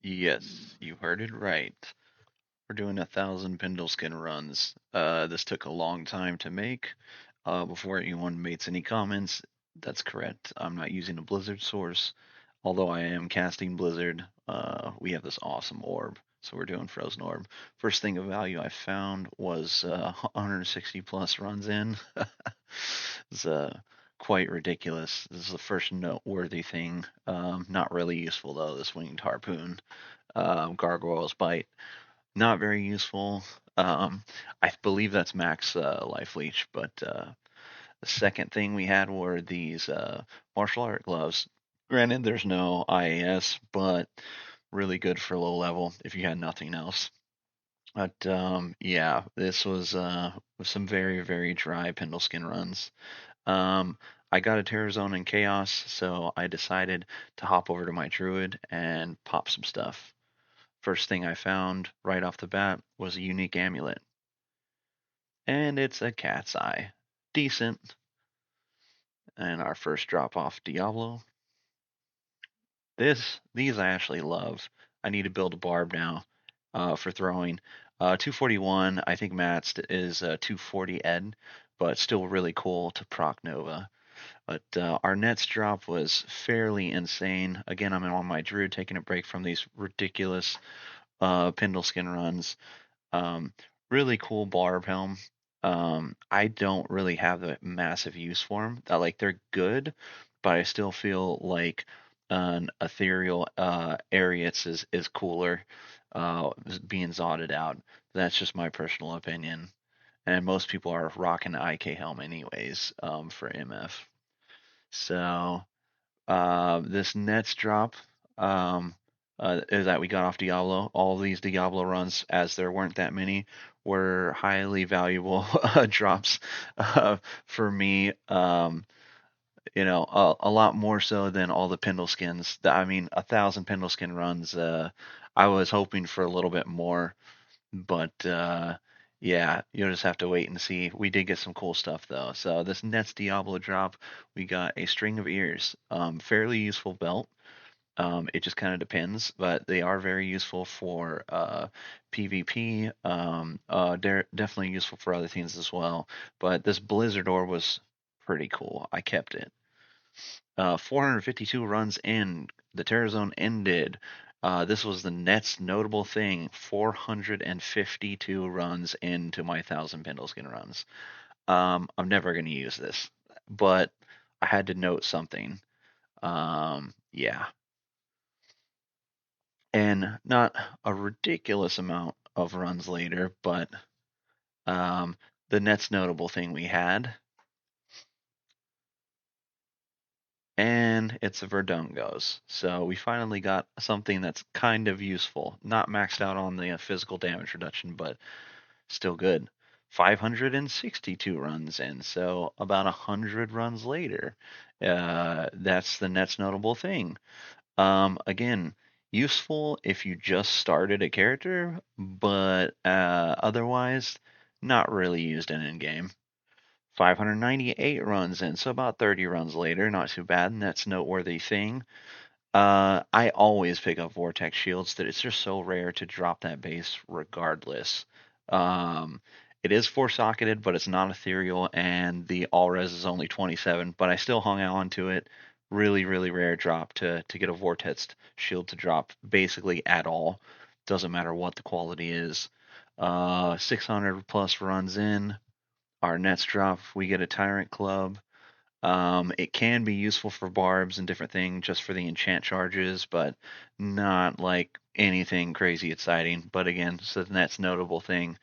Yes, you heard it right. We're doing 1,000 Pindleskin runs. This took a long time to make. Before anyone makes any comments, that's correct. I'm not using a Blizzard source, although I am casting Blizzard. We have this awesome orb, so we're doing Frozen Orb. First thing of value I found was 160 plus runs in. It's quite ridiculous. This is the first noteworthy thing. Not really useful though. This winged harpoon, gargoyle's bite. Not very useful. I believe that's max life leech, but the second thing we had were these martial art gloves. Granted, there's no IAS, but really good for low level if you had nothing else. But yeah, this was some very, very dry Pindleskin runs. Um, I got a Terror Zone in Chaos, so I decided to hop over to my Druid and pop some stuff. First thing I found right off the bat was a unique amulet. And it's a cat's eye. Decent. And our first drop off Diablo. These I actually love. I need to build a barb now for throwing. 241, I think Matt's is 240 Ed, but still really cool to proc Nova. But our Nets drop was fairly insane. Again, I'm on my Druid taking a break from these ridiculous Pindleskin runs. Um, really cool barb helm. I don't really have the massive use for them. Like they're good, but I still feel like an ethereal Ariats is cooler, being zotted out. That's just my personal opinion. And most people are rocking the IK helm anyways, for MF. So this Nets drop is that we got off Diablo. All these Diablo runs, as there weren't that many, were highly valuable drops for me. A lot more so than all the Pindleskins. I mean, 1,000 Pindleskin runs. I was hoping for a little bit more, but yeah, you'll just have to wait and see. We did get some cool stuff though. So this Nets Diablo drop, we got a string of ears, fairly useful belt. It just kind of depends, but they are very useful for PvP. They're definitely useful for other things as well. But this Blizzard Orb was pretty cool. I kept it. 452 runs in. The Terror Zone ended. This was the Nets notable thing. 452 runs into my 1,000 Pindleskin runs. I'm never going to use this, but I had to note something. Yeah, and not a ridiculous amount of runs later, but um, the next notable thing we had, and it's a Verdungos. So we finally got something that's kind of useful, not maxed out on the physical damage reduction, but still good. 562 runs in, so about 100 runs later. That's the next notable thing. Again, useful if you just started a character, but otherwise not really used in game. 598 runs in, so about 30 runs later, not too bad, and that's a noteworthy thing. I always pick up Vortex shields. That it's just so rare to drop that base regardless. Um, it is four socketed, but it's not ethereal, and the all res is only 27. But I still hung on to it. Really, really rare drop to get a Vortex shield to drop basically at all. Doesn't matter what the quality is. 600 plus runs in. Our nets drop. We get a Tyrant Club. It can be useful for barbs and different things just for the enchant charges, but not like anything crazy exciting. But again, so that's notable thing.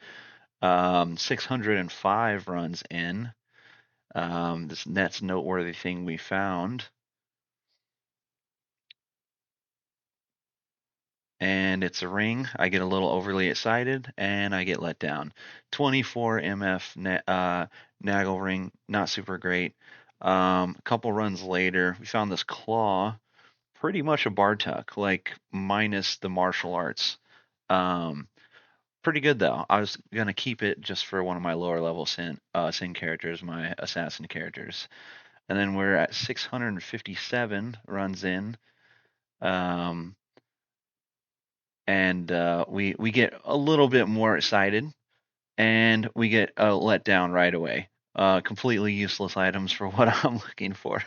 605 runs in. This next noteworthy thing we found. And it's a ring. I get a little overly excited and I get let down. 24 MF Nagel ring, not super great. A couple runs later, we found this claw, pretty much a Bartuk, like minus the martial arts. Um, Pretty good though. I was gonna keep it just for one of my lower level sin characters, my assassin characters. And then we're at 657 runs in. Um, and we get a little bit more excited, and we get let down right away. Completely useless items for what I'm looking for.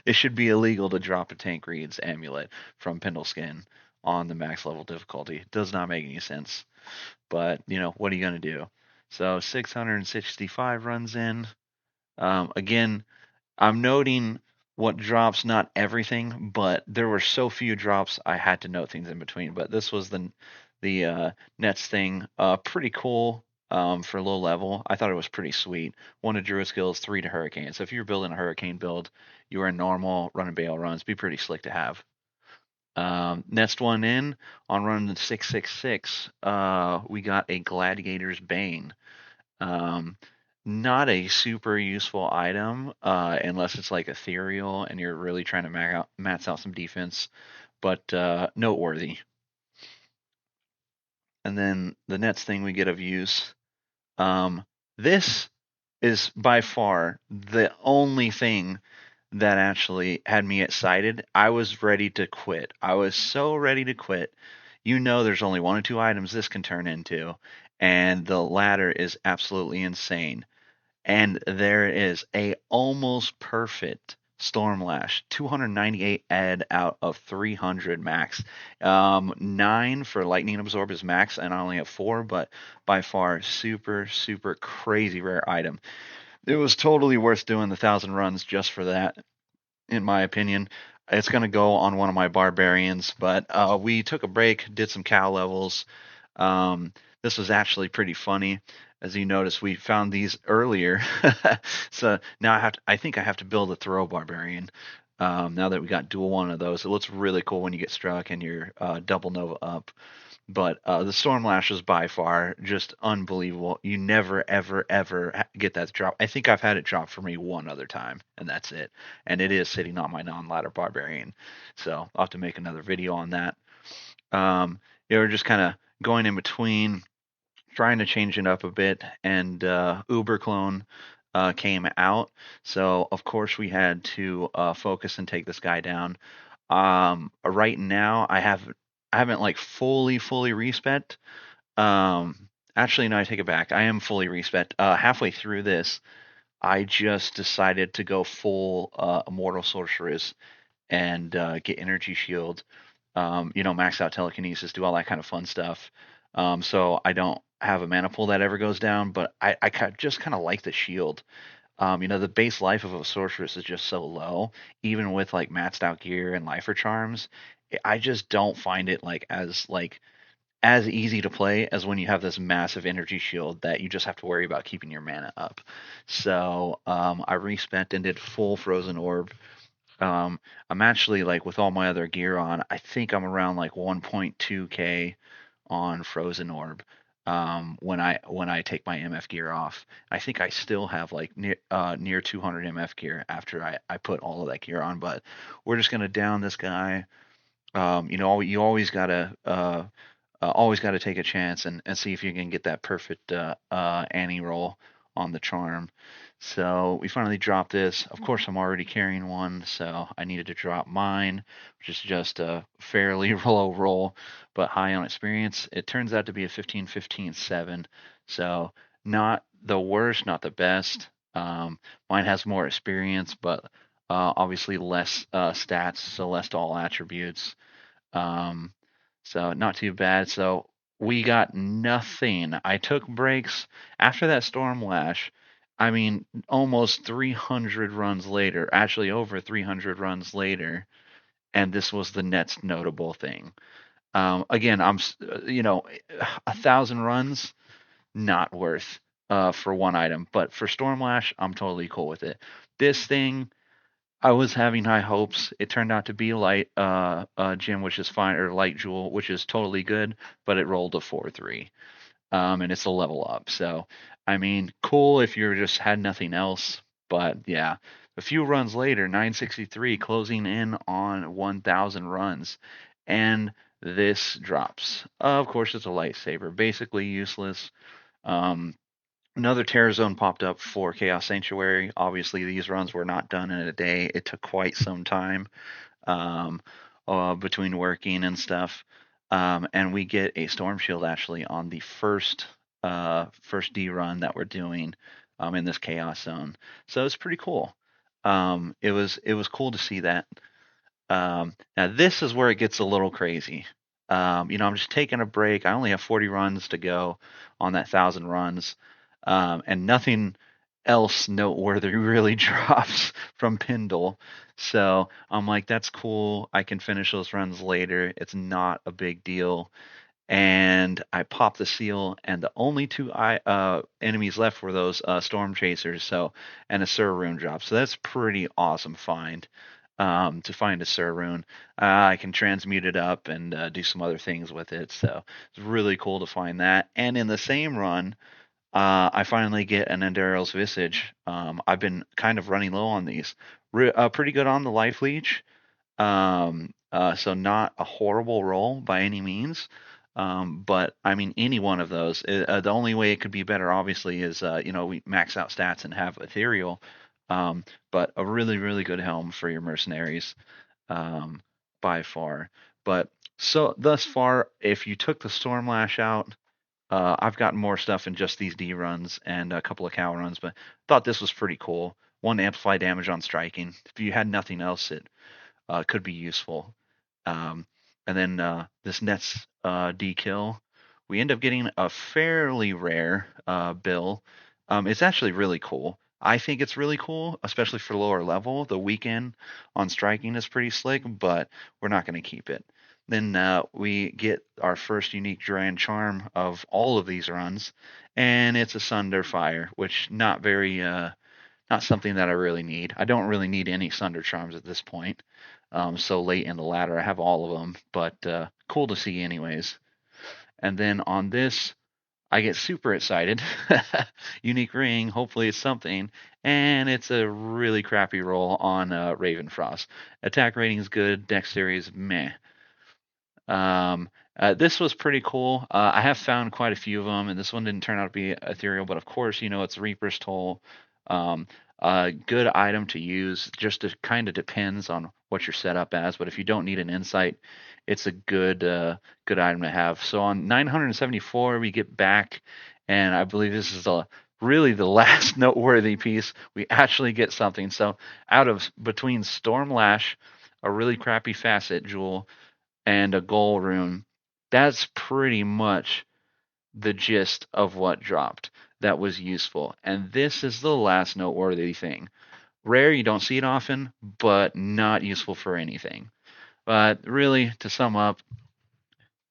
It should be illegal to drop a Tank Reed's amulet from Pindleskin on the max level difficulty. Does not make any sense. But what are you gonna do? So 665 runs in. Again, I'm noting what drops, not everything, but there were so few drops I had to note things in between. But this was the Nets thing. Pretty cool for low level. I thought it was pretty sweet. One of Druid skills, 3 to Hurricane. So if you're building a Hurricane build, you are in normal run and bail runs. Be pretty slick to have. Next one in on run 666, we got a Gladiator's Bane. Um, Not a super useful item unless it's like ethereal and you're really trying to max out some defense, but noteworthy. And then the next thing we get of use, this is by far the only thing that actually had me excited. I was ready to quit. I was so ready to quit. There's only 1 or 2 items this can turn into, and the ladder is absolutely insane. And there is a almost perfect Stormlash, 298 ed out of 300 max. 9 for Lightning Absorb is max, and I only have 4, but by far super, super crazy rare item. It was totally worth doing the 1,000 runs just for that, in my opinion. It's going to go on one of my barbarians, but we took a break, did some cow levels. This was actually pretty funny. As you notice, we found these earlier. So now I think I have to build a throw barbarian. Now that we got dual one of those, it looks really cool when you get struck and you're double nova up. But the Stormlash is by far just unbelievable. You never, ever, ever get that drop. I think I've had it drop for me one other time, and that's it. And it is sitting on my non-ladder barbarian. So I'll have to make another video on that. We're just kind of going in between, trying to change it up a bit, and Uber Clone came out. So, of course, we had to focus and take this guy down. Right now, I haven't like fully respec. Actually, no, I take it back. I am fully respec. Halfway through this, I just decided to go full Immortal Sorceress and get Energy Shield. Max out telekinesis, do all that kind of fun stuff. So I don't have a mana pool that ever goes down, but I just kind of like the shield. The base life of a sorceress is just so low, even with like maxed out gear and lifer charms. I just don't find it as easy to play as when you have this massive energy shield that you just have to worry about keeping your mana up. So I respec and did full frozen orb. I'm actually like with all my other gear on, I think I'm around like 1.2k on Frozen Orb. When I take my MF gear off, I think I still have like near 200 MF gear after I put all of that gear on. But we're just gonna down this guy. You always gotta take a chance and see if you can get that perfect Annie roll on the charm. So we finally dropped this. Of course, I'm already carrying one, so I needed to drop mine, which is just a fairly low roll, but high on experience. It turns out to be a 15-15-7, so not the worst, not the best. Mine has more experience, but obviously less stats, so less to all attributes. Um, so not too bad. So we got nothing. I took breaks after that Stormlash. I mean, almost 300 runs later, actually over 300 runs later, and this was the next notable thing. Again, 1,000 runs, not worth for one item, but for Stormlash, I'm totally cool with it. This thing, I was having high hopes. It turned out to be light gem, which is fine, or light jewel, which is totally good, but it rolled a 4-3. And it's a level up. So, I mean, cool if you just had nothing else, but yeah. A few runs later, 963, closing in on 1,000 runs, and this drops. Of course, it's a lightsaber, basically useless. Um, Another Terror Zone popped up for Chaos Sanctuary. Obviously, these runs were not done in a day. It took quite some time between working and stuff. and we get a storm shield actually on the first D run that we're doing in this chaos zone. So it's pretty cool. It was cool to see that. Now this is where it gets a little crazy. I'm just taking a break. I only have 40 runs to go on that 1,000 runs, and nothing else noteworthy really drops from Pindle. So I'm like, that's cool. I can finish those runs later. It's not a big deal. And I popped the seal, and the only two enemies left were those storm chasers. So and a SOOOOO rune drop. So that's pretty awesome find. To find a SOOOOO rune, I can transmute it up and do some other things with it. So it's really cool to find that. And in the same run, I finally get an Enderal's Visage. I've been kind of running low on these. Pretty good on the life leech. So not a horrible roll by any means. But I mean, any one of those. The only way it could be better, obviously, is we max out stats and have ethereal. But a really, really good helm for your mercenaries, by far. But so thus far, if you took the Stormlash out, I've gotten more stuff in just these D runs and a couple of cow runs, but thought this was pretty cool. One, amplify damage on striking. If you had nothing else, it could be useful. Um, and then this nets D kill. We end up getting a fairly rare bill. It's actually really cool. I think it's really cool, especially for lower level. The weekend on striking is pretty slick, but we're not going to keep it. Then we get our first unique Duran charm of all of these runs, and it's a Sunder Fire, which not something that I really need. I don't really need any Sunder charms at this point. So late in the ladder, I have all of them, but cool to see anyways. And then on this, I get super excited. Unique ring, hopefully it's something, and it's a really crappy roll on Ravenfrost. Attack rating is good, dexterity is meh. This was pretty cool. I have found quite a few of them, and this one didn't turn out to be ethereal, but of course, it's Reaper's Toll. A good item to use. Just it kind of depends on what you're set up as, but if you don't need an insight, it's a good item to have. So on 974, we get back, and I believe this is really the last noteworthy piece. We actually get something. So out of between Stormlash, a really crappy facet jewel, and a goal rune, that's pretty much the gist of what dropped that was useful. And this is the last noteworthy thing. Rare, you don't see it often, but not useful for anything. But really, to sum up,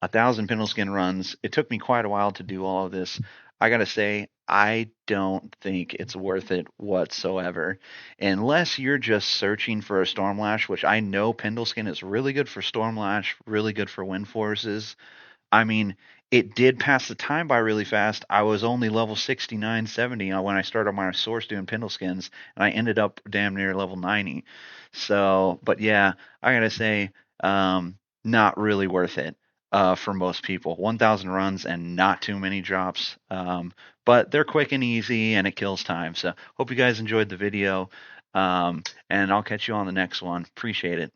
1,000 Pindleskin runs. It took me quite a while to do all of this. I gotta say, I don't think it's worth it whatsoever. Unless you're just searching for a Stormlash, which I know Pindleskin is really good for Stormlash, really good for Wind Forces. I mean, it did pass the time by really fast. I was only level 69, 70 when I started my source doing Pindleskins, and I ended up damn near level 90. So, but yeah, I gotta say, not really worth it for most people. 1,000 runs and not too many drops. But they're quick and easy, and it kills time. So, hope you guys enjoyed the video, and I'll catch you on the next one. Appreciate it.